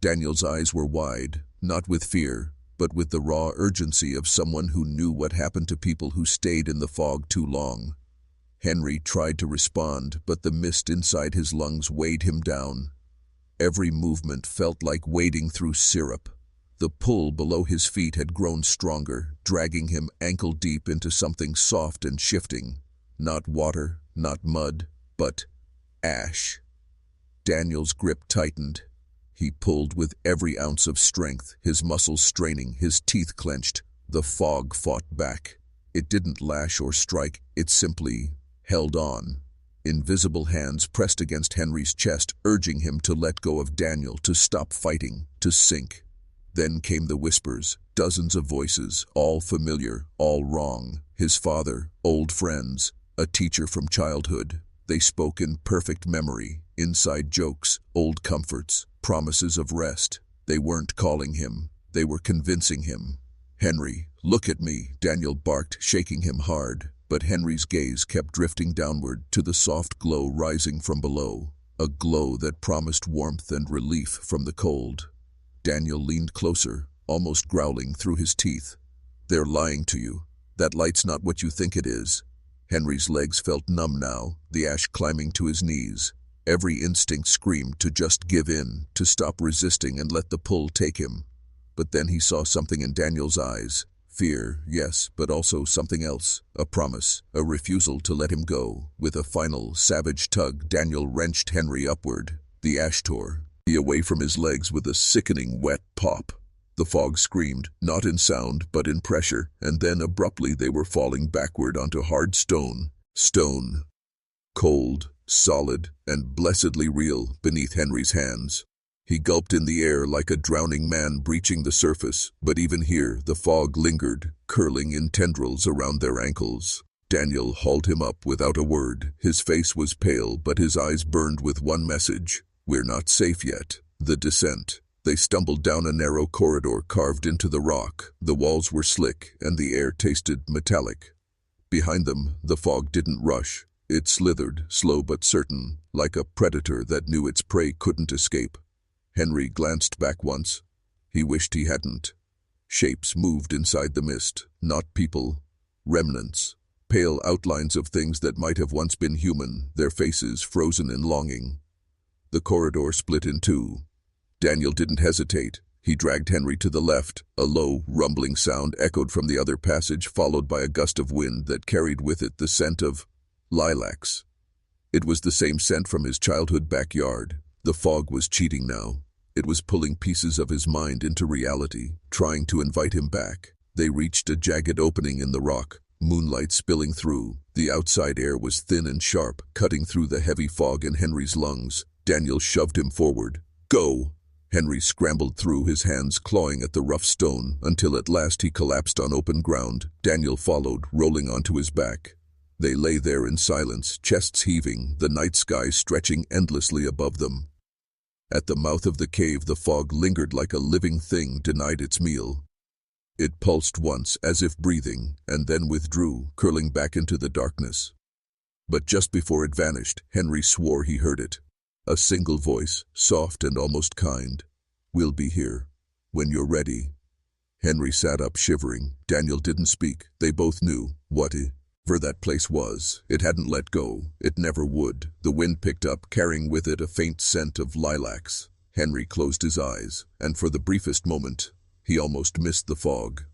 Daniel's eyes were wide, not with fear, but with the raw urgency of someone who knew what happened to people who stayed in the fog too long. Henry tried to respond, but the mist inside his lungs weighed him down. Every movement felt like wading through syrup. The pull below his feet had grown stronger, dragging him ankle-deep into something soft and shifting. Not water, not mud, but ash. Daniel's grip tightened. He pulled with every ounce of strength, his muscles straining, his teeth clenched. The fog fought back. It didn't lash or strike, it simply held on. Invisible hands pressed against Henry's chest, urging him to let go of Daniel, to stop fighting, to sink. Then came the whispers, dozens of voices, all familiar, all wrong. His father, old friends, a teacher from childhood. They spoke in perfect memory, inside jokes, old comforts, promises of rest. They weren't calling him, they were convincing him. "Henry, look at me," Daniel barked, shaking him hard. But Henry's gaze kept drifting downward to the soft glow rising from below, a glow that promised warmth and relief from the cold. Daniel leaned closer, almost growling through his teeth. "They're lying to you. That light's not what you think it is." Henry's legs felt numb now, the ash climbing to his knees. Every instinct screamed to just give in, to stop resisting and let the pull take him. But then he saw something in Daniel's eyes. Fear, yes, but also something else. A promise, a refusal to let him go. With a final, savage tug, Daniel wrenched Henry upward. The ash tore away from his legs with a sickening wet pop. The fog screamed, not in sound, but in pressure, and then abruptly they were falling backward onto hard stone. Stone. Cold, solid, and blessedly real beneath Henry's hands. He gulped in the air like a drowning man breaching the surface, but even here the fog lingered, curling in tendrils around their ankles. Daniel hauled him up without a word. His face was pale, but his eyes burned with one message: "We're not safe yet." The descent. They stumbled down a narrow corridor carved into the rock. The walls were slick, and the air tasted metallic. Behind them, the fog didn't rush. It slithered, slow but certain, like a predator that knew its prey couldn't escape. Henry glanced back once. He wished he hadn't. Shapes moved inside the mist, not people. Remnants. Pale outlines of things that might have once been human, their faces frozen in longing. The corridor split in two. Daniel didn't hesitate. He dragged Henry to the left. A low, rumbling sound echoed from the other passage, followed by a gust of wind that carried with it the scent of lilacs. It was the same scent from his childhood backyard. The fog was cheating now. It was pulling pieces of his mind into reality, trying to invite him back. They reached a jagged opening in the rock, moonlight spilling through. The outside air was thin and sharp, cutting through the heavy fog in Henry's lungs. Daniel shoved him forward. "Go!" Henry scrambled through, his hands clawing at the rough stone, until at last he collapsed on open ground. Daniel followed, rolling onto his back. They lay there in silence, chests heaving, the night sky stretching endlessly above them. At the mouth of the cave, the fog lingered like a living thing denied its meal. It pulsed once, as if breathing, and then withdrew, curling back into the darkness. But just before it vanished, Henry swore he heard it. A single voice, soft and almost kind. "We'll be here. When you're ready." Henry sat up, shivering. Daniel didn't speak. They both knew whatever that place was. It hadn't let go. It never would. The wind picked up, carrying with it a faint scent of lilacs. Henry closed his eyes, and for the briefest moment, he almost missed the fog.